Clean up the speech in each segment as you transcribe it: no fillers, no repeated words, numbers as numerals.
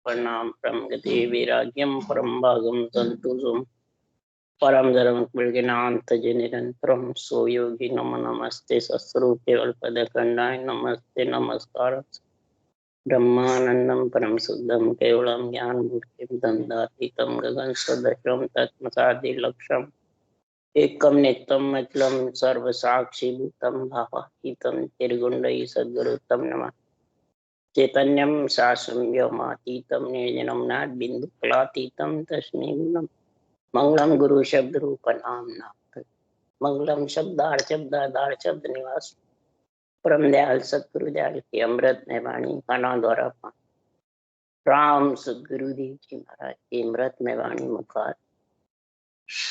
प्रणाम परम गति वैराग्यम परम भागम संतोषम परम धर्म प्रज्ञानांत निरंतरम सो योगी नम नमस्ते सस्वरूपे अल्पदखंडाय नमस्ते नमस्कार ब्रह्मानंदम परम शुद्धम केवलम ज्ञान मूर्तिम दंडातीतम गगन सदृशम तत्मसादि लक्ष्यम एकम नित्यम अखिलम सर्व साक्षी भूतम भावातीतम त्रिगुंडई सद्गुरुतम नमः चैतन्यम शास्त्रम व्योमातीतम निर्जनम नाथ बिंदु कलातीतम तस्मै गुणम मंगलम गुरु शब्द रूप नाम नाम मंगलम शब्दार शब्द निवास परम दयाल सतगुरु दयाल की अमृत में वाणी काना द्वारा राम सदगुरुदेव जी महाराज की अमृत में वाणी मुखार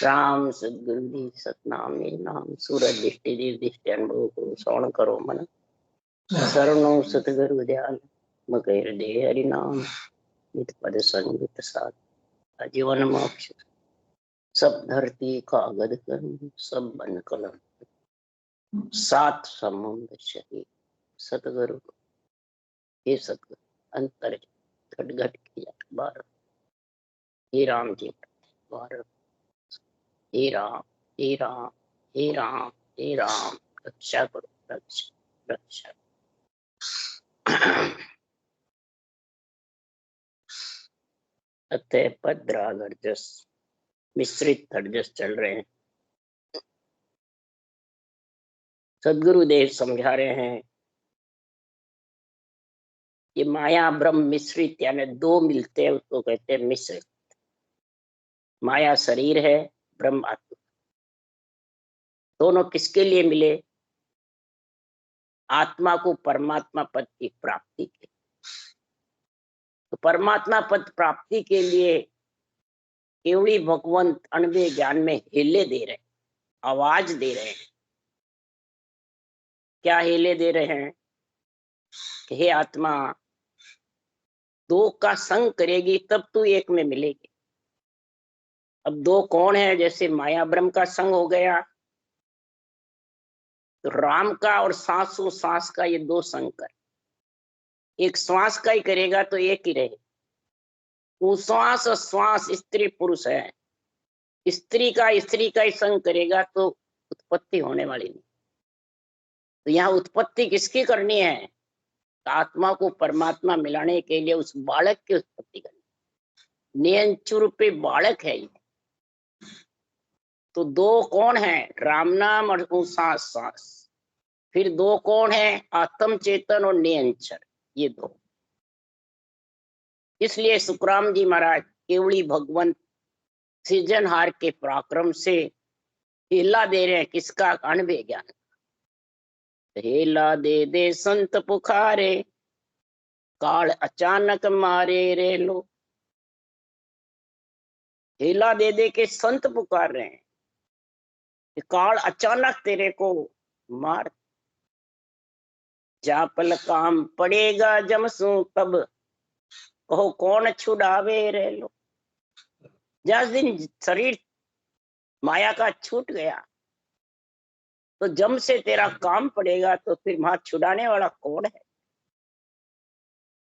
राम सदगुरुदेव सतनाम मेरे नाम सूरज दृष्टि देव दृष्टि अनुभव को श्रवण करो मन शरणो सतगुरु दयाल मगर दे हरि नाम नित पद संगत साथ जीवन मोक्ष सब धरती कागद करूं सब बन कलम सात समुद्र शरीर सतगुरु हे सतगुरु अंतर घट घट किया बार हे राम जी बार हे राम हे राम हे राम हे राम रक्षा करो रक्षा रक्षा अतः पद्रागर्जस मिश्रित तर्जस चल रहे हैं। सदगुरुदेव समझा रहे हैं ये माया ब्रह्म मिश्रित यानी दो मिलते हैं उसको कहते हैं मिश्रित। माया शरीर है, ब्रह्म आत्मा। दोनों किसके लिए मिले? आत्मा को परमात्मा पद की प्राप्ति के। तो परमात्मा पद प्राप्ति के लिए केवली भगवंत अणवे ज्ञान में हिले दे रहे, आवाज दे रहे हैं। क्या हिले दे रहे हैं? हे आत्मा, दो का संग करेगी तब तू एक में मिलेगी। अब दो कौन है? जैसे माया ब्रह्म का संग हो गया तो राम का और सांसों सांस का ये दो संग कर। एक श्वास का ही करेगा तो एक ही रहे। उश्वास और श्वास स्त्री पुरुष है। स्त्री का ही संग करेगा तो उत्पत्ति होने वाली नहीं। तो यहाँ उत्पत्ति किसकी करनी है? आत्मा को परमात्मा मिलाने के लिए उस बालक की उत्पत्ति करनी। नियंचुर पे बालक है ये। तो दो कौन है? राम नाम और सांस सांस। फिर दो कौन है? आत्म चेतन और नियंचर, ये दो। इसलिए सुखराम जी महाराज केवली भगवंत सृजनहार के पराक्रम से हेला दे रहे हैं। किसका? अणवे ज्ञान। हेला दे दे संत पुकारे, काल अचानक मारे रे लो। हेला दे दे के संत पुकार रहे हैं, काल अचानक तेरे को मार। जा पल काम पड़ेगा जमसू तब, कहो कौन छुड़ावे रे लो। जिस दिन शरीर माया का छूट गया तो जम से तेरा काम पड़ेगा, तो फिर वहां छुड़ाने वाला कौन है?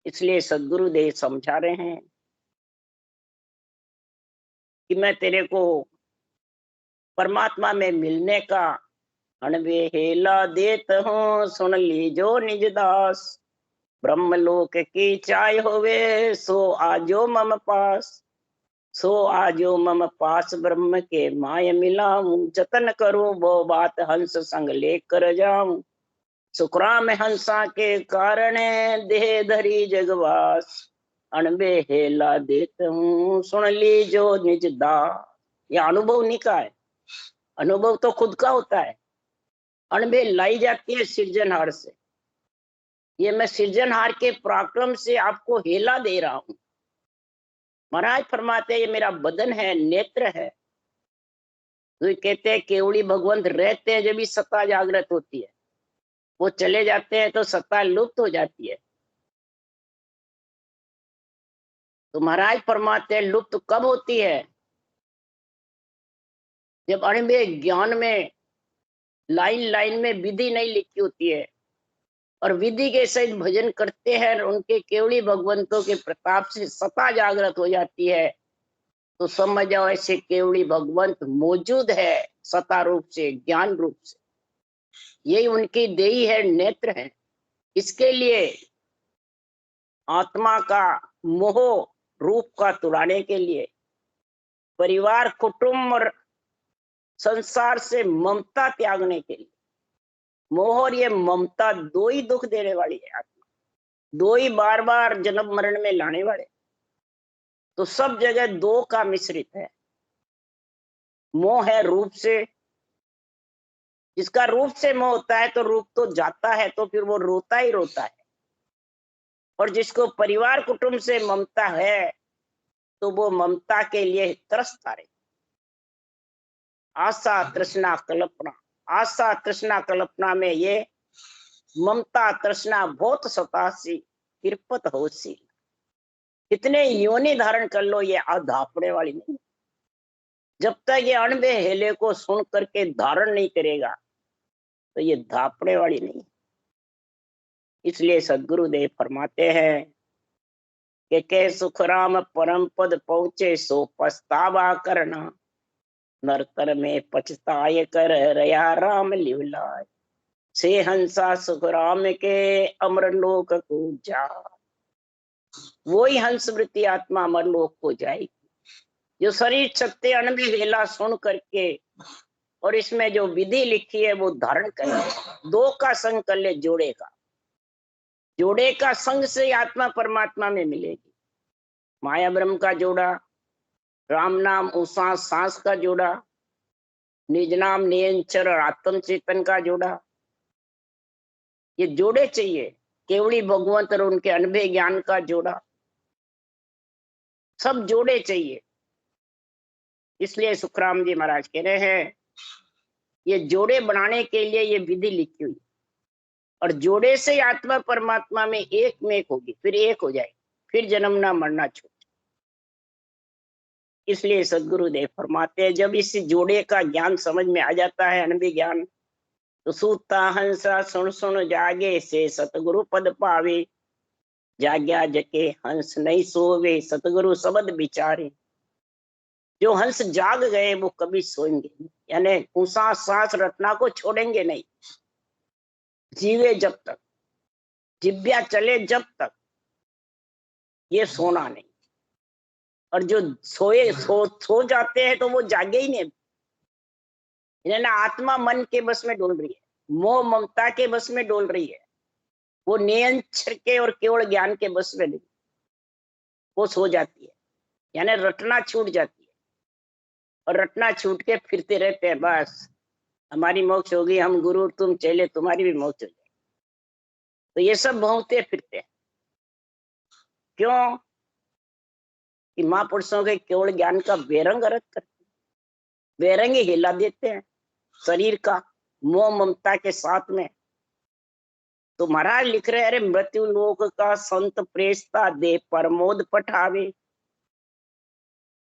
इसलिए सदगुरुदेव समझा रहे हैं कि मैं तेरे को परमात्मा में मिलने का अणवे हेला देत हूँ, सुन लीजो निज दास। ब्रह्मलोक की चाय होवे, सो आजो मम पास। सो आजो मम पास ब्रह्म के माय मिलाऊं। जतन करूं वो बात हंस संग लेकर जाऊं। सुखराम हंसा के कारण देह धरी जगवास। अणबे हेला देत हूँ, सुन लीजो निज दास। ये अनुभव नहीं का है, अनुभव तो खुद का होता है। अणबे लाई जाती है सृजनहार से। ये मैं सृजनहार के पराक्रम से आपको हेला दे रहा हूं। महाराज फरमाते ये मेरा बदन है, नेत्र है। तो कहते हैं केवली भगवंत रहते हैं जब भी सत्ता जागृत होती है, वो चले जाते हैं तो सत्ता लुप्त हो जाती है। तो महाराज फरमाते हैं लुप्त कब होती है? जब अणबे ज्ञान में लाइन लाइन में विधि नहीं लिखी होती है और विधि के सहित भजन करते हैं, उनके केवली भगवंतों के प्रताप से सत्ता जागृत हो जाती है, तो समझ जाओ ऐसे केवली भगवंत मौजूद है सत्ता रूप से, ज्ञान रूप से। यही उनकी देही है, नेत्र है। इसके लिए आत्मा का मोह रूप का तुड़ाने के लिए, परिवार कुटुंब और संसार से ममता त्यागने के लिए, मोह और ये ममता दो ही दुख देने वाली है आत्मा, दो ही बार बार जन्म मरण में लाने वाले। तो सब जगह दो का मिश्रित है। मोह है रूप से, जिसका रूप से मोह होता है तो रूप तो जाता है, तो फिर वो रोता ही रोता है। और जिसको परिवार कुटुंब से ममता है तो वो ममता के लिए तरसता रहे। आशा तृष्णा कल्पना, आशा तृष्णा कल्पना में ये ममता तृष्णा बहुत सतासी किरपत होसी। कितने योनि धारण कर लो, ये अधापने वाली नहीं। जब तक ये अणबे हेले को सुन करके धारण नहीं करेगा तो ये धापने वाली नहीं। इसलिए सदगुरुदेव फरमाते हैं कि के सुख राम परम पद पहुंचे सो पछतावा करना, नरतर में पछताए कर रया राम लिवलाय, से हंसा सुख राम के अमर लोक को जा। वही हंस वृत्ति आत्मा अमर लोक को जाएगी जो शरीर सत्य अणबे हेला सुन करके और इसमें जो विधि लिखी है वो धारण करे। दो का संग कर ले, जोड़े का, जोड़े का संग से आत्मा परमात्मा में मिलेगी। माया ब्रह्म का जोड़ा, राम नाम उसा सांस का जोड़ा, निज नाम नियंचर और आत्म चेतन का जोड़ा, ये जोड़े चाहिए। केवली भगवंत और उनके अनबे ज्ञान का जोड़ा, सब जोड़े चाहिए। इसलिए सुखराम जी महाराज कह रहे हैं ये जोड़े बनाने के लिए ये विधि लिखी हुई, और जोड़े से आत्मा परमात्मा में एक होगी, फिर एक हो जाएगी, फिर जन्मना मरना छूट। इसलिए सदगुरुदेव फरमाते हैं जब इस जोड़े का ज्ञान समझ में आ जाता है, अनबी ज्ञान, तो सूता हंसा सुन सुन जागे से सतगुरु पद पावे, जाग्या जके हंस नहीं सोवे सतगुरु शब्द विचारे। जो हंस जाग गए वो कभी सोएंगे नहीं, यानी ऊंसा सांस रटना को छोड़ेंगे नहीं। जीवे जब तक, जिब्या चले जब तक, ये सोना नहीं। और जो सोए सो जाते हैं तो वो जागे ही नहीं। ना आत्मा मन के बस में डोल रही है, मोह ममता के बस में डोल रही है, वो नियंत्रण के और केवल ज्ञान के बस में नहीं, वो सो जाती है, यानी रटना छूट जाती है। और रटना छूट के फिरते रहते हैं, बस हमारी मोक्ष होगी, हम गुरु तुम चले, तुम्हारी भी मोक्ष हो जाएगी। तो ये सब भौंकते फिरते हैं। क्यों? कि महापुरुषों के केवल ज्ञान का बेरंग अर्थ करते, बेरंग ही हिला देते हैं शरीर का मोह ममता के साथ में। तो महाराज लिख रहे, अरे मृत्यु लोक का संत प्रेस्ता दे परमोद पठावे।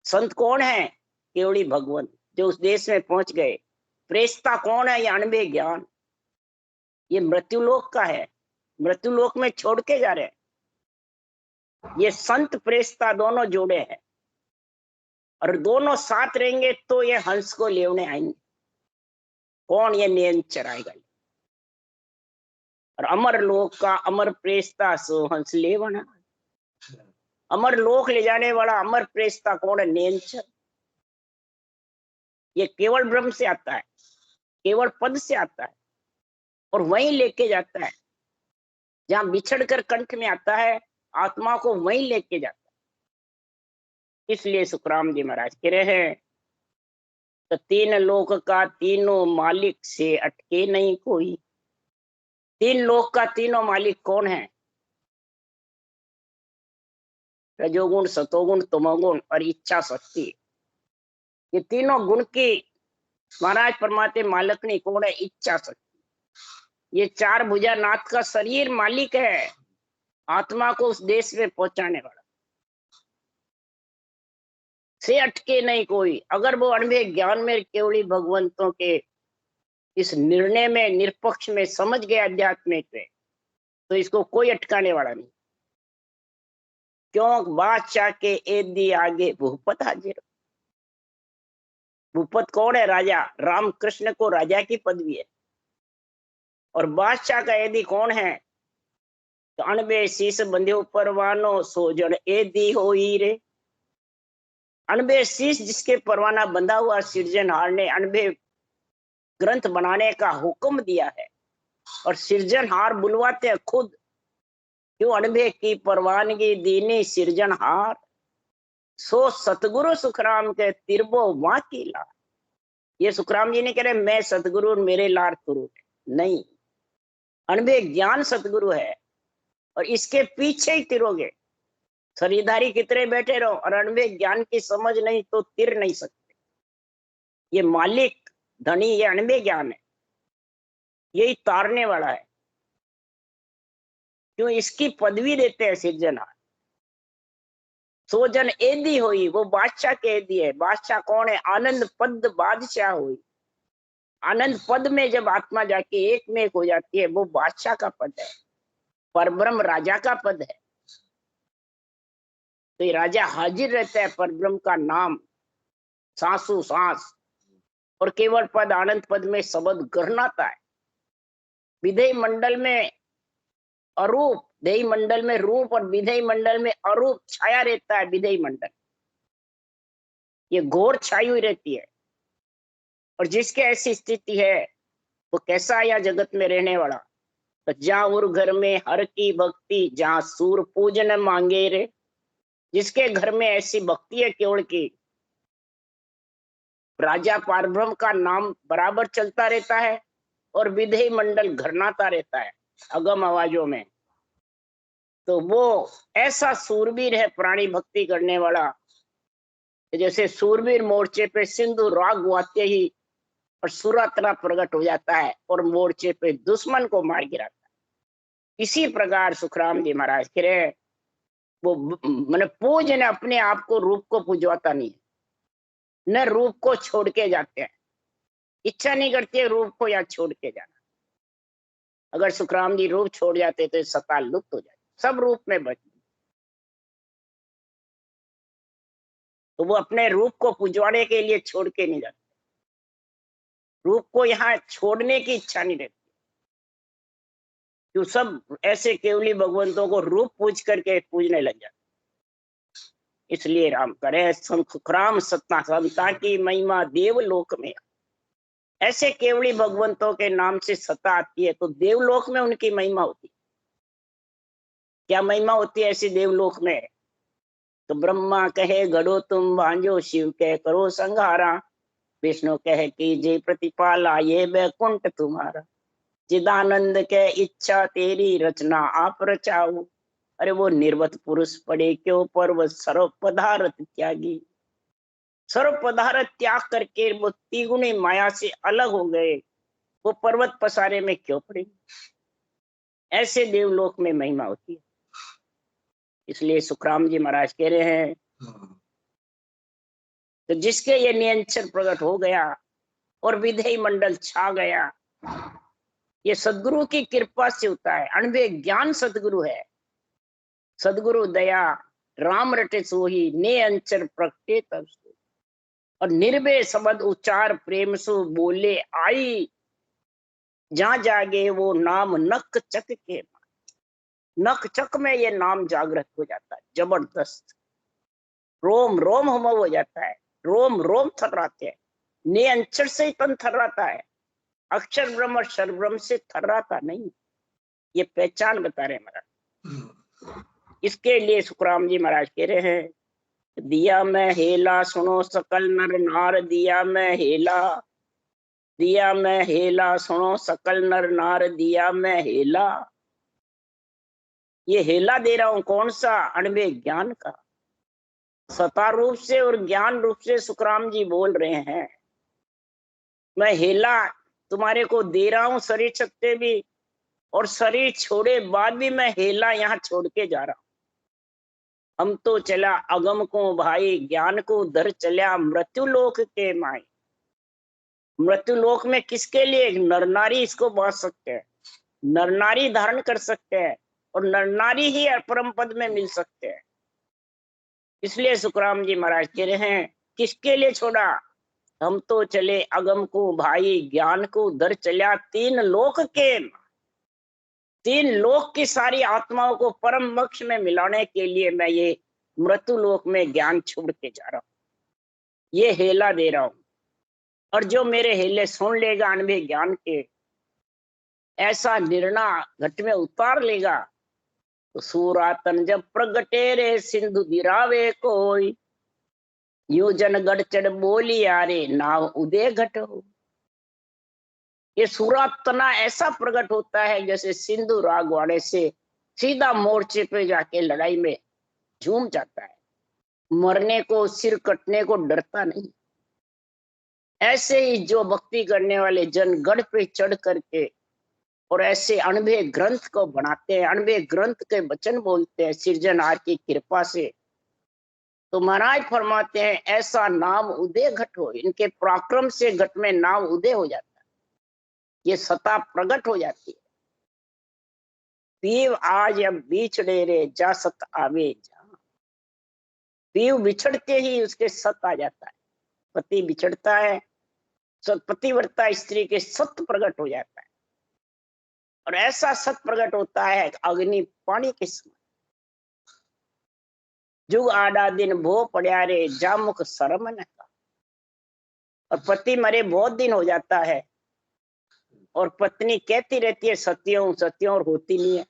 संत कौन है? केवली भगवान, जो उस देश में पहुंच गए। प्रेस्ता कौन है? ये अणबे ज्ञान, ये मृत्यु लोक का है, मृत्यु लोक में छोड़ के जा रहे हैं। ये संत प्रेस्ता दोनों जोड़े हैं, और दोनों साथ रहेंगे तो ये हंस को लेने आएंगे। कौन? ये नियंचर आएगा। और अमर लोक का अमर प्रेस्ता सो हंस लेवना। अमर लोक ले जाने वाला अमर प्रेस्ता कौन है? नियंचर। ये केवल ब्रह्म से आता है, केवल पद से आता है, और वहीं लेके जाता है जहां बिछड़ कर कंठ में आता है, आत्मा को वहीं लेके जाता है। इसलिए सुखराम जी महाराज कह रहे हैं तो तीन लोक का तीनों मालिक से अटके नहीं कोई। तीन लोक का तीनों मालिक कौन है? रजोगुण, सतोगुण, तमोगुण और इच्छा शक्ति। ये तीनों गुण की महाराज परमात्मा मालिक नहीं, कौन है? इच्छा शक्ति। ये चार भुजा नाथ का शरीर मालिक है, आत्मा को उस देश में पहुंचाने वाला। से अटके नहीं कोई। अगर वो अणबे ज्ञान में केवली भगवंतों के इस निर्णय में, निरपक्ष में समझ गया, अध्यात्मिक में, तो इसको कोई अटकाने वाला नहीं। क्यों? बादशाह के एदी आगे भूपत हाजिर। भूपत कौन है? राजा। रामकृष्ण को राजा की पदवी है। और बादशाह का एदी कौन है? तो 98 शीश बंध्यो परवानो सोजन एदी होई रे। 98 शीश जिसके परवाना बंधा हुआ सिरजनहार ने 98 ग्रंथ बनाने का हुक्म दिया है। और सिरजनहार बुलवाते हैं खुद। क्यों? 98 की परवानगी दीनी सिरजनहार। सो सतगुरु सुखराम के तिरबो वहां की ला। ये सुखराम जी ने कह रहे मैं सतगुरु और मेरे लार गुरु नहीं, 98 ज्ञान सतगुरु है। और इसके पीछे ही तिरोगे। शरीरधारी कितने बैठे रहो और 98 ज्ञान की समझ नहीं तो तिर नहीं सकते। ये मालिक धनी ये 98 ज्ञान है, यही तारने वाला है। क्यों? इसकी पदवी देते हैं सिरजनहार। सोजन एदी हुई, वो बादशाह के एदी है। बादशाह कौन है? आनंद पद बादशाह हुई। आनंद पद में जब आत्मा जाके एक में एक हो जाती है, वो बादशाह का पद है, परब्रह्म राजा का पद है। तो ये राजा हाजिर रहता है, परब्रह्म का नाम सांसु सांस। और केवल पद आनंद पद में शब्द गहनाता है। विधेय मंडल में अरूप, देही मंडल में रूप और विधेय मंडल में अरूप छाया रहता है। विधेय मंडल ये घोर छाई हुई रहती है। और जिसके ऐसी स्थिति है वो कैसा आया जगत में रहने वाला? तो जहां घर में हर की भक्ति, जहां सूर पूजन मांगे रे। जिसके घर में ऐसी भक्ति है केवल की, राजा पारब्रह्म का नाम बराबर चलता रहता है और विधेय मंडल घरनाता रहता है अगम आवाजों में। तो वो ऐसा सूरवीर है प्राणी भक्ति करने वाला। जैसे सूरवीर मोर्चे पे सिंधु राग गाते ही और सुरात्रा प्रकट हो जाता है और मोर्चे पे दुश्मन को मार गिराता है। इसी प्रकार सुखराम जी महाराज कह रहे वो मैंने पूज ने अपने आप को रूप को पूजवाता नहीं है, न रूप को छोड़ के जाते हैं। इच्छा नहीं करती है रूप को या छोड़ के जाना। अगर सुखराम जी रूप छोड़ जाते तो सत्ता लुप्त हो जाती, सब रूप में बच। तो वो अपने रूप को पुजवाने के लिए छोड़ के नहीं जाते। रूप को यहाँ छोड़ने की इच्छा नहीं रहती। तो सब ऐसे केवली भगवंतों को रूप पूज करके पूजने लग जाते। इसलिए राम करे सुखराम सत्ता संता की महिमा देवलोक में। ऐसे केवली भगवंतों के नाम से सत्ता आती है तो देवलोक में उनकी महिमा होती है। क्या महिमा होती है ऐसी देवलोक में? तो ब्रह्मा कहे गढ़ो तुम भांजो, शिव कहे करो संहारा, विष्णु कहे कीजिए प्रतिपाला, ये बैकुंठ तुम्हारा। चिदानंद के इच्छा तेरी रचना आप रचाओ। अरे वो निर्वत पुरुष पड़े क्यों पर्वत, सर्व पदार्थ त्यागी। सर्व पदार्थ त्याग करके वो तिगुनी माया से अलग हो गए, वो पर्वत पसारे में क्यों पड़े? ऐसे देवलोक में महिमा होती है। इसलिए सुखराम जी महाराज कह रहे हैं तो जिसके ये नियंत्रण प्रकट हो गया और विधेय मंडल छा गया, ये सदगुरु की कृपा से होता है। अणबे ज्ञान सदगुरु है। सदगुरु दया राम रटे सोही, ने अंचर प्रगटे तब सो। और निर्भय शब्द उच्चार प्रेम सु बोले आई, जहां जागे वो नाम नक चक के। नक चक में ये नाम जागृत हो जाता है, जबरदस्त। रोम रोम हम हो जाता है, रोम रोम थर्राते हैं। ने अंचर से ही तन थर्राता है, अक्षर ब्रह्म और शर ब्रह्म से थर्राता नहीं। ये पहचान बता रहे महाराज। इसके लिए सुखराम जी महाराज कह रहे हैं दिया मैं हेला सुनो सकल नर नार, दिया मैं हेला, दिया मैं हेला सुनो सकल नर नार, दिया मैं हेला। ये हेला दे रहा हूं कौन सा? अणबे ज्ञान का। सता रूप से और ज्ञान रूप से सुखराम जी बोल रहे हैं मैं हेला तुम्हारे को दे रहा हूं शरीर छत्ते भी, और शरीर छोड़े बाद भी मैं हेला यहाँ छोड़ के जा रहा हूं। हम तो चला अगम को भाई, ज्ञान को दर चला मृत्यु लोक के माई। मृत्यु लोक में किसके लिए? नर नारी इसको बांट सकते हैं। नर नारी धारण कर सकते हैं और नर नारी ही परम पद में मिल सकते हैं। इसलिए सुखराम जी महाराज कह रहे हैं, किसके लिए छोड़ा? हम तो चले अगम को भाई, ज्ञान को दर चल्या तीन लोक के। तीन लोक की सारी आत्माओं को परम मोक्ष में मिलाने के लिए मैं ये मृत्यु लोक में ज्ञान छोड़ के जा रहा हूं, ये हेला दे रहा हूं। और जो मेरे हेले सुन लेगा अनुभव ज्ञान के, ऐसा निर्णय घट में उतार लेगा, तो सूरातन जब प्रगटे रे सिंधु गिरावे कोई, यू जन गढ़ चढ़ बोली यारे नाव उदय घट हो। ये सूरातना ऐसा प्रकट होता है जैसे सिंधु रागवाड़े से सीधा मोर्चे पे जाके लड़ाई में झूम जाता है, मरने को सिर कटने को डरता नहीं। ऐसे ही जो भक्ति करने वाले जन गढ़ पे चढ़ करके और ऐसे अणबे ग्रंथ को बनाते हैं, अणबे ग्रंथ के वचन बोलते हैं सृजनहार की कृपा से, तो महाराज फरमाते हैं ऐसा नाम उदय घट हो। इनके पराक्रम से घट में नाम उदय हो जाता है, ये सत्ता प्रकट हो जाती है। पीव आज अब बिछड़े रे जा सत आवे जा। पीव बिछड़ते ही उसके सत आ जाता है। पति बिछड़ता है, पतिव्रता स्त्री के सत्य प्रकट हो जाता है। और ऐसा सत्य प्रकट होता है अग्नि पानी के समान। जुग आधा दिन भो पड़िया रे जा मुख शर्म न का। और पति मरे बहुत दिन हो जाता है और पत्नी कहती रहती है सत्यों सत्यों, और होती नहीं है।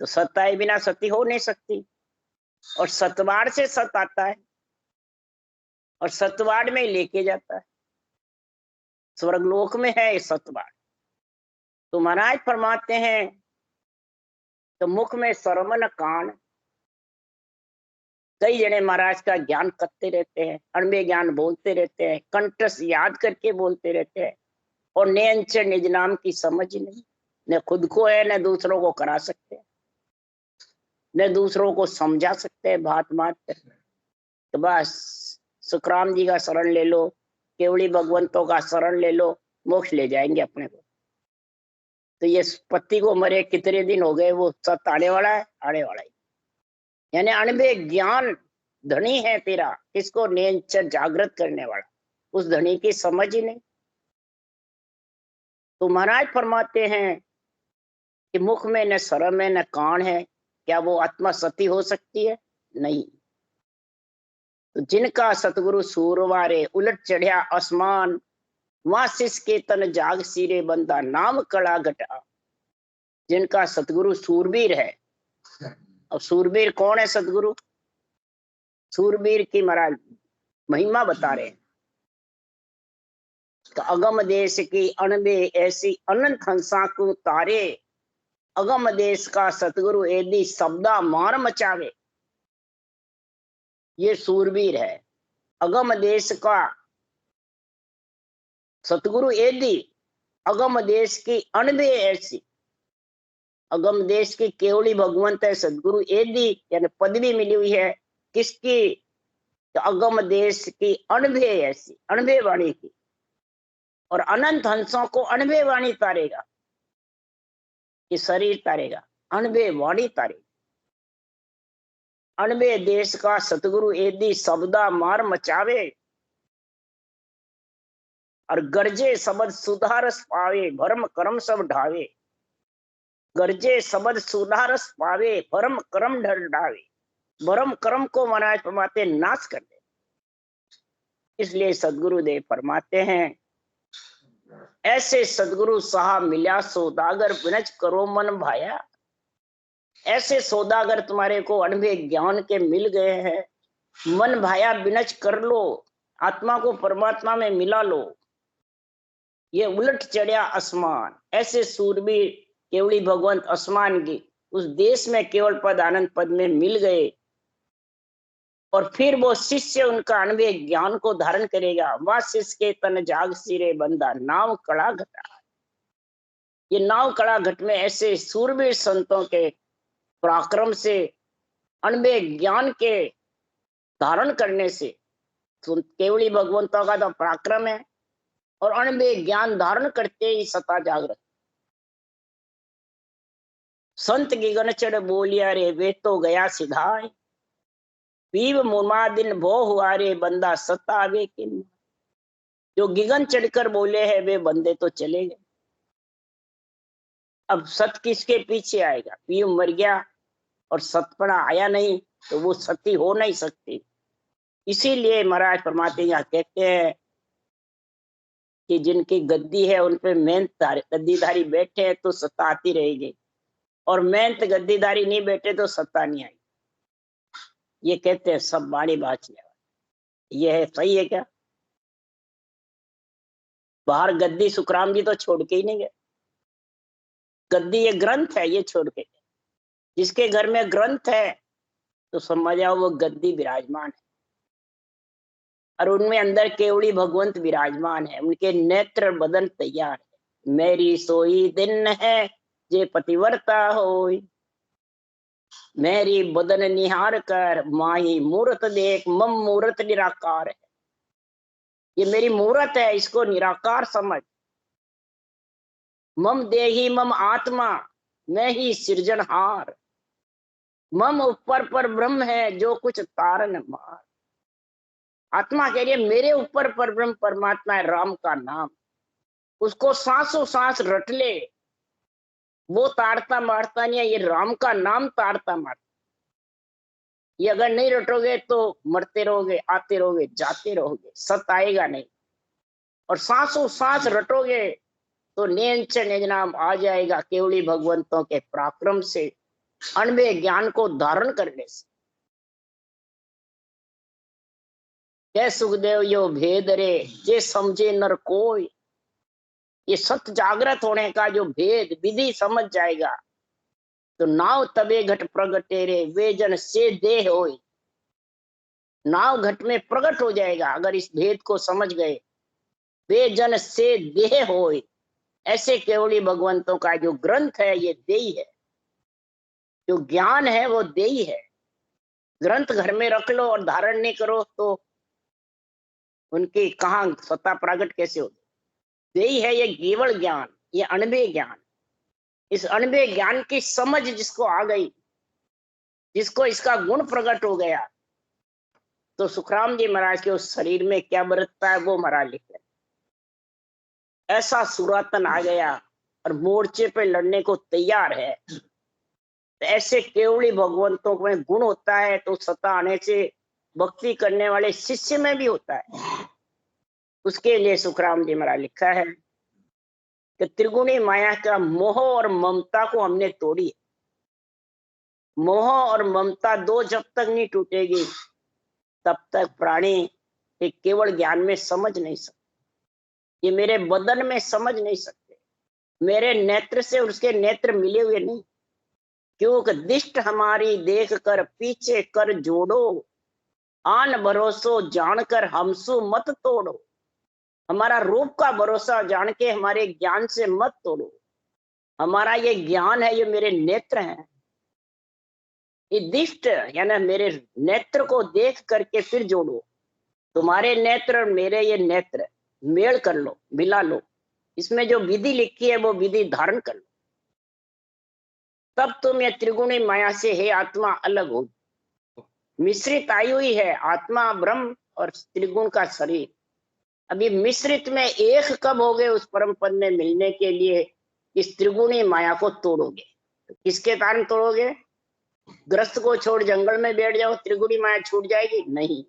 तो सत्ताए बिना सती हो नहीं सकती। और सतवाड़ से सत आता है और सतवाड़ में लेके जाता है। स्वर्गलोक में है ये सतवाड़। तो महाराज फरमाते हैं, तो मुख में शर्मन कान। कई जने महाराज का ज्ञान करते रहते हैं, अणबे ज्ञान बोलते रहते हैं, कंठस्थ याद करके बोलते रहते हैं, और ने निज नाम की समझ नहीं, न खुद को है न दूसरों को करा सकते हैं, न दूसरों को समझा सकते हैं बात बात पर। तो बस सुखराम जी का शरण ले लो, केवड़ी भगवंतों का शरण ले लो, मोक्ष ले जाएंगे अपने को। तो ये पति को मरे कितने दिन हो गए, वो सत आने वाला है, आने वाला है। यानी अणबे ज्ञान धनी है तेरा, इसको नेंचर जागृत करने वाला, उस धनी की समझ ही नहीं। तो महाराज फरमाते हैं कि मुख में न शर्म है न कान है, क्या वो आत्मा सती हो सकती है? नहीं। तो जिनका सतगुरु सूरवारे उलट चढ़िया आसमान, वहां शिष के तन जाग सिरे बंदा नाम कड़ा घटा। जिनका सतगुरु सूरबीर है। अब सूरबीर कौन है? सतगुरु सूरबीर की महाराज महिमा बता रहे हैं। तो अगम देश की अणबे ऐसी अनंत हंसा को तारे, अगम देश का सतगुरु यदि शब्दा मार मचावे। ये सूरबीर है। अगम देश का सतगुरु यदि, अगम देश की अणबे ऐसी, अगम देश की केवली भगवंत है सदगुरु यदि, यानी पदवी मिली हुई है किसकी? तो अगम देश की अणबे ऐसी, अणबे वाणी की। और अनंत हंसों को अणबे वाणी तारेगा, कि शरीर तारेगा, अणबे वाणी तारेगा। अणबे देश का सतगुरु यदि शब्दा मार मचावे, और गरजे शब्द सुधारस पावे, भरम कर्म सब ढावे। गरजे शब्द सुधारस पावे, भरम कर्म ढावे। भरम कर्म को महाराज फरमाते नाश कर दे। इसलिए सदगुरुदेव फरमाते हैं, ऐसे सदगुरु साहब मिला सौदागर बिनच करो मन भाया। ऐसे सौदागर तुम्हारे को अनुभव ज्ञान के मिल गए हैं, मन भाया बिनच कर लो, आत्मा को परमात्मा में मिला लो। ये उलट चढ़िया आसमान, ऐसे सूरबीर केवली भगवंत आसमान की उस देश में केवल पद आनंद पद में मिल गए। और फिर वो शिष्य उनका अनुभव ज्ञान को धारण करेगा। वह शिष्य के तन जाग सिरे बंदा नाव कड़ा घटा। ये नाव कड़ा घट में ऐसे सूरबीर संतों के पराक्रम से, अनुभव ज्ञान के धारण करने से, तो केवली भगवंतों का तो पराक्रम है, और अनुभव ज्ञान धारण करते ही सता जागृत। संत गिगन चढ़ बोलिया रे वे तो गया सिधाए, पीव मुमा दिन भो हुआ रे बंदा सतावे किन। जो गिगन चढ़कर बोले हैं वे बंदे तो चले गए। अब सत किसके पीछे आएगा? पीव मर गया और सतपना आया नहीं तो वो सती हो नहीं सकती। इसीलिए महाराज परमात्मा यहाँ कहते हैं कि जिनकी गद्दी है उन पे मेहनत गद्दीधारी बैठे हैं तो सत्ता आती रहेगी, और मेहनत गद्दीधारी नहीं बैठे तो सत्ता नहीं आएगी। ये कहते हैं सब बाणी बाचने वाले। ये है सही है क्या? बाहर गद्दी सुखराम जी तो छोड़ के ही नहीं गए। गद्दी ये ग्रंथ है, ये छोड़ के गए। जिसके घर में ग्रंथ है तो समझ आओ वो गद्दी विराजमान है, और उनमें अंदर केवड़ी भगवंत विराजमान है। उनके नेत्र बदन तैयार है। मेरी सोई दिन है जे पतिवर्ता होई, मेरी बदन निहार कर माही मूर्त देख मम मूर्त निराकार है। ये मेरी मूर्त है, इसको निराकार समझ। मम देही मम आत्मा, मैं ही सृजनहार। मम ऊपर पर ब्रह्म है जो कुछ तारन मार। आत्मा कह रही है मेरे ऊपर पर ब्रह्म परमात्मा है, राम का नाम। उसको सांसों सांस रट ले, वो ताड़ता मारता नहीं है, ये राम का नाम ताड़ता मारता। ये अगर नहीं रटोगे तो मरते रहोगे, आते रहोगे, जाते रहोगे, सत आएगा नहीं। और सांसों सांस रटोगे तो नेंच निज नाम आ जाएगा, केवली भगवंतों के पराक्रम से, अनबे ज्ञान को धारण करने से। क्या सुखदेव यो भेद रे जे समझे नर कोई। ये सत्य जागृत होने का जो भेद विधि समझ जाएगा तो नाव तबे घट प्रगटे रे वे जन से देह होई। नाव घट में प्रकट हो जाएगा अगर इस भेद को समझ गए। वे जन से देह होई, ऐसे केवली भगवंतों का जो ग्रंथ है ये देही है, जो ज्ञान है वो देही है। ग्रंथ घर में रख लो और धारण नहीं करो तो उनकी कहां सत्ता प्रकट कैसे होगी? देही है ये केवल ज्ञान, ये अणबे ज्ञान। इस अणबे ज्ञान की समझ जिसको आ गई, जिसको इसका गुण प्रकट हो गया, तो सुखराम जी महाराज के उस शरीर में क्या बरतता है वो महाराज लिख रहे। ऐसा सुरातन आ गया और मोर्चे पे लड़ने को तैयार है। तो ऐसे केवली भगवंतों में गुण होता है तो सत्ता आने से भक्ति करने वाले शिष्य में भी होता है। उसके लिए सुखराम जी महाराज लिखा है कि त्रिगुणी माया का मोह और ममता को हमने तोड़ी। मोह और ममता दो जब तक नहीं टूटेगी तब तक प्राणी एक केवल ज्ञान में समझ नहीं सकते। ये मेरे बदन में समझ नहीं सकते, मेरे नेत्र से उसके नेत्र मिले हुए नहीं। क्योंकि दिष्ट हमारी देख कर पीछे कर जोड़ो, आन भरोसो जानकर हमसु मत तोड़ो। हमारा रूप का भरोसा जान के हमारे ज्ञान से मत तोड़ो। हमारा ये ज्ञान है, ये मेरे नेत्र हैं। ये दिष्ट यानी मेरे नेत्र को देख करके फिर जोड़ो। तुम्हारे नेत्र और मेरे ये नेत्र मेल कर लो, मिला लो। इसमें जो विधि लिखी है वो विधि धारण कर लो, तब तुम ये त्रिगुणी माया से हे आत्मा अलग हो। मिश्रित आई हुई है आत्मा ब्रह्म और त्रिगुण का शरीर। अभी मिश्रित में एक कब हो गए उस परम पद में मिलने के लिए इस त्रिगुणी माया को तोड़ोगे। तो किसके कारण तोड़ोगे? ग्रस्त को छोड़ जंगल में बैठ जाओ, त्रिगुणी माया छूट जाएगी? नहीं।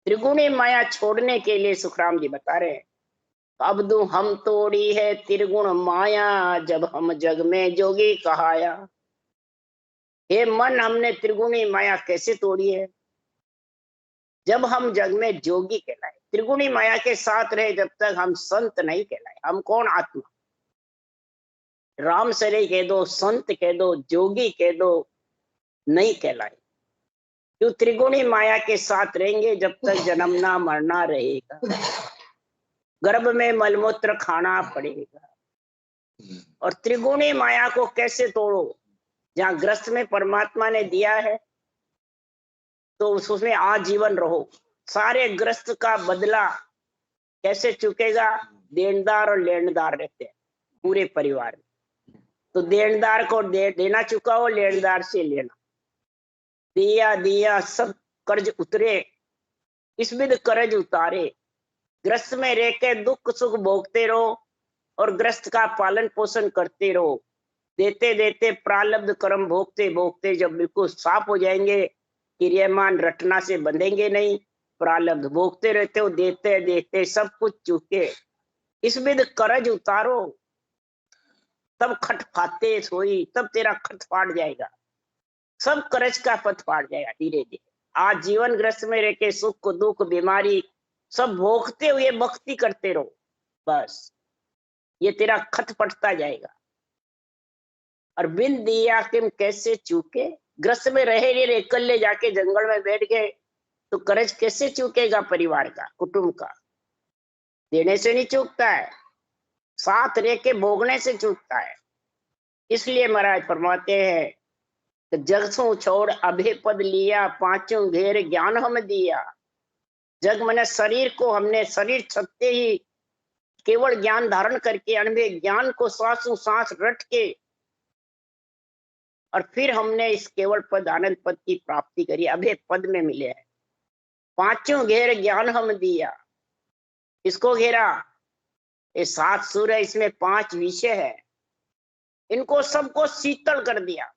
त्रिगुणी माया छोड़ने के लिए सुखराम जी बता रहे हैं, अब दू हम तोड़ी है त्रिगुण माया जब हम जग में जोगी कहाया। हे मन, हमने त्रिगुणी माया कैसे तोड़ी है? जब हम जग में जोगी कहलाए। त्रिगुणी माया के साथ रहे जब तक हम संत नहीं कहलाए। हम कौन? आत्मा। राम सरे कह दो, संत कह दो, जोगी कह दो, नहीं कहलाए। जो त्रिगुणी माया के साथ रहेंगे जब तक जन्मना मरना रहेगा, गर्भ में मलमूत्र खाना पड़ेगा। और त्रिगुणी माया को कैसे तोड़ो? जहां ग्रस्त में परमात्मा ने दिया है तो उसमें आजीवन रहो। सारे ग्रस्त का बदला कैसे चुकेगा? देनदार और लेनदार रहते हैं पूरे परिवार में। तो देनदार को देना चुका हो, लेनदार से लेना। दिया दिया सब कर्ज उतरे, इस विध कर्ज उतारे। ग्रस्त में रह के दुख सुख भोगते रहो और ग्रस्त का पालन पोषण करते रहो। देते देते प्रारब्ध कर्म भोगते भोगते जब बिल्कुल साफ हो जाएंगे, क्रियामान रटना से बंधेंगे नहीं, प्रारब्ध भोगते रहते हो, देते देते सब कुछ चूके, इस विध कर्ज उतारो। तब खट फाते सोई, तब तेरा खट फाट जाएगा, सब कर्ज का पथ फाट जाएगा धीरे धीरे। आज जीवन ग्रस्त में रह के सुख दुख बीमारी सब भोगते हुए भक्ति करते रहो, बस ये तेरा खत फटता जाएगा। और बिन दिया किम कैसे चूके, ग्रस्त में रहे नहीं रहे, कल ले जाके जंगल में बैठ गए तो कर्ज कैसे चूकेगा, परिवार का कुटुंब का। देने से नहीं चूकता है, साथ रह के भोगने से चूकता है। इसलिए महाराज फरमाते हैं कि जग सु छोड़ अभे पद लिया, पांचों घेर ज्ञान हम दिया। जग मने शरीर को हमने शरीर छपते ही केवल ज्ञान धारण करके अनुभे ज्ञान को श्वासों सांस रट के और फिर हमने इस केवल पद आनंद पद की प्राप्ति करी, अभे पद में मिले हैं। पांचों घेर ज्ञान हम दिया, इसको घेरा, ये 7 सुर है, इसमें 5 विषय है, इनको सबको शीतल कर दिया।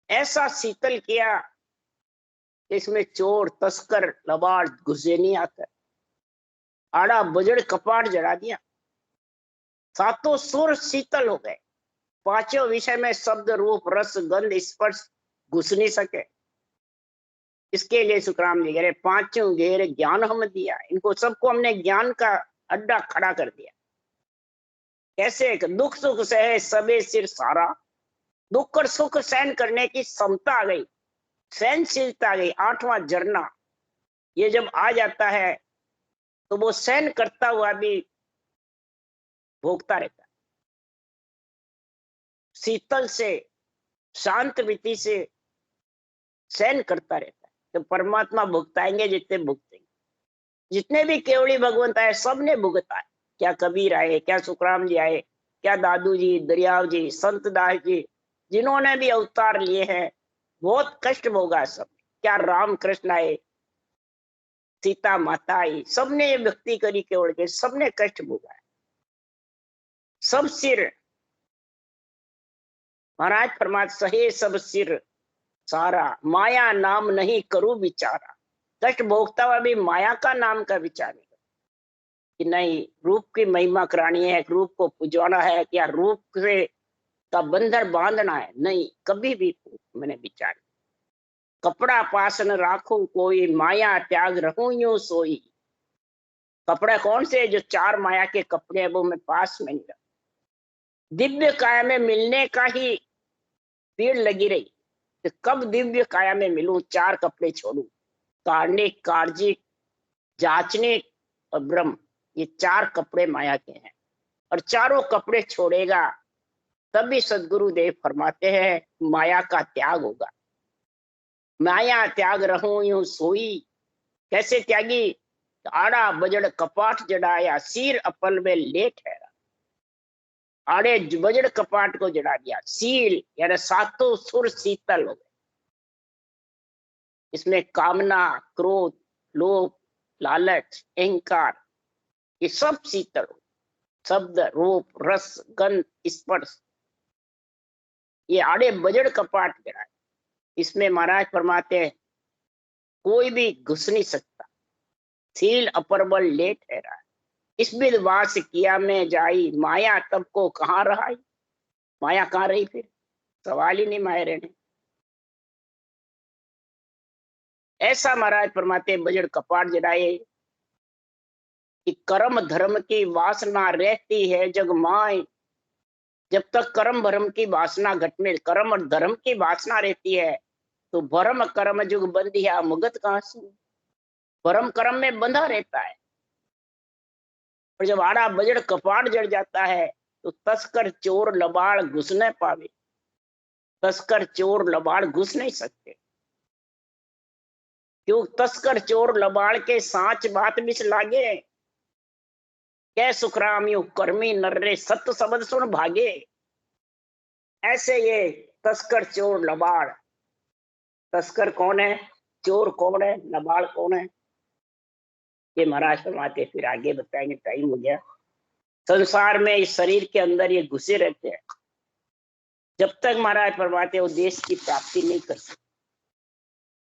ऐसा शीतल किया इसमें चोर तस्कर लबाड़ घुसे नहीं आकर, आड़ा बजड़ कपाट जड़ा दिया। 7 सुर शीतल हो गए, 5 विषय में शब्द रूप रस गंध स्पर्श घुस नहीं सके। इसके लिए सुखराम जी कह रहे 5 घेर ज्ञान हम दिया, इनको सबको हमने ज्ञान का अड्डा खड़ा कर दिया। कैसे, दुख सुख सहे सबे सिर सारा, दुख और सुख सहन करने की क्षमता आ गई, सहनशीलता आ गई। 8वां झरना ये जब आ जाता है तो वो सहन करता हुआ भी भोगता रहता है, शीतल से शांत रीति से सहन करता रहता है। तो परमात्मा भुगताएंगे जितने भुगतेंगे, जितने भी केवड़ी भगवंत आए सबने भुगता है। क्या कबीर आए, क्या सुखराम जी आए, क्या दादू जी, दरियाव जी, संत दास जी, जिन्होंने भी अवतार लिए हैं, बहुत कष्ट भोगा सब। क्या राम कृष्ण आए, सीता माता आई, सबने ये भक्ति करी केवल के, सबने कष्ट भोगा। सब सिर महाराज फरमात सहे सब सिर सारा, माया नाम नहीं करूं विचारा। कष्ट भोगता हुआ भी माया का नाम का विचार नहीं कि नहीं रूप की महिमा करानी है, रूप को पुजवाना है, क्या रूप से का बंधन बांधना है, नहीं कभी भी मैंने विचार। कपड़ा पास न राखूं कोई, माया त्याग रहूं यूं सोई। कपड़े कौन से, जो 4 माया के कपड़े हैं वो मैं पास में नहीं रखा। दिव्य काया में मिलने का ही पीड़ लगी रही, तो कब दिव्य काया में मिलूं, 4 कपड़े छोड़ूं। कार्णिक, कार्जिक, जाचनिक और ब्रह्म, ये 4 कपड़े माया के हैं, और चारों कपड़े छोड़ेगा तभी सदगुरु देव फरमाते हैं माया का त्याग होगा। माया त्याग रहूं यूं सोई, कैसे त्यागी, आड़ा बजड़ कपाट जड़ाया, सिर अपल में ले ठहरा। आड़े बजड़ कपाट को जड़ा दिया, सील यानी 7 सुर शीतल हो गए। इसमें कामना, क्रोध, लोभ, लालच, अहंकार, ये सब शीतल हो। शब्द रूप रस गंध स्पर्श, ये आड़े बजड़ कपाट जड़ा। इसमें महाराज फरमाते हैं कोई भी घुस नहीं सकता, सील अपरबल ले ठहरा। इस विधवास किया में जाई, माया तब को कहाँ रहाई। माया कहाँ रही, फिर सवाल ही नहीं माया रहने। ऐसा महाराज फरमाते बजड़ कपाट जड़ाए कि कर्म धर्म की वासना रहती है जग माय। जब तक कर्म भरम की वासना घट में, कर्म और धर्म की वासना रहती है तो भरम कर्म जुग बंधिया मुगत कहां से। भरम कर्म में बंधा रहता है, और जब आड़ा बजड़ कपाट जड़ जाता है तो तस्कर चोर लबाड़ घुस न पावे। तस्कर चोर लबाड़ घुस नहीं सकते, क्यों तस्कर चोर लबाड़ के सांच बात बिच लागे। कै सुखराम यू कर्मी नर्रे सत्य शब्द सुन भागे। ऐसे ये तस्कर चोर लबाड़, तस्कर कौन है, चोर कौन है, लबाड़ कौन है, ये महाराज फरमाते फिर आगे बताएंगे, टाइम हो गया। संसार में इस शरीर के अंदर ये घुसे रहते हैं, जब तक महाराज फरमाते वो देश की प्राप्ति नहीं कर सकते,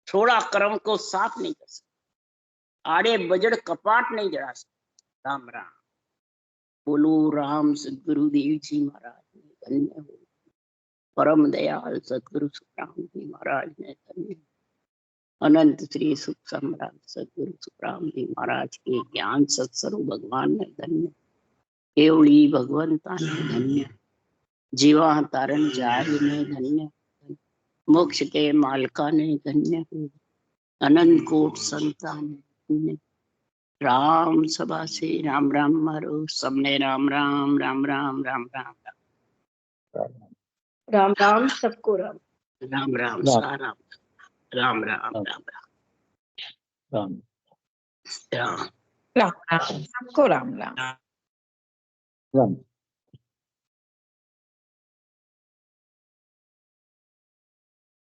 थोड़ा कर्म को साफ नहीं कर सकते, आड़े बजड़ कपाट नहीं जड़ा सकते। राम राम बोलो राम सदगुरुदेव जी महाराज ने धन्य हो, परम दयाल सदगुरु सुखराम जी महाराज ने धन्य, अनंत श्री सुख सम्राट सदगुरु सुखराम जी महाराज के ज्ञान सत्सरु भगवान ने धन्य, केवली भगवंता ने धन्य, जीवा तारण जाय ने धन्य, मोक्ष के मालका ने धन्य, अनंत कोट संतान ने। राम सभा से राम राम मारो, सबने राम राम राम राम राम राम राम राम सबको राम राम राम सारा राम राम राम राम राम राम राम सबको राम राम राम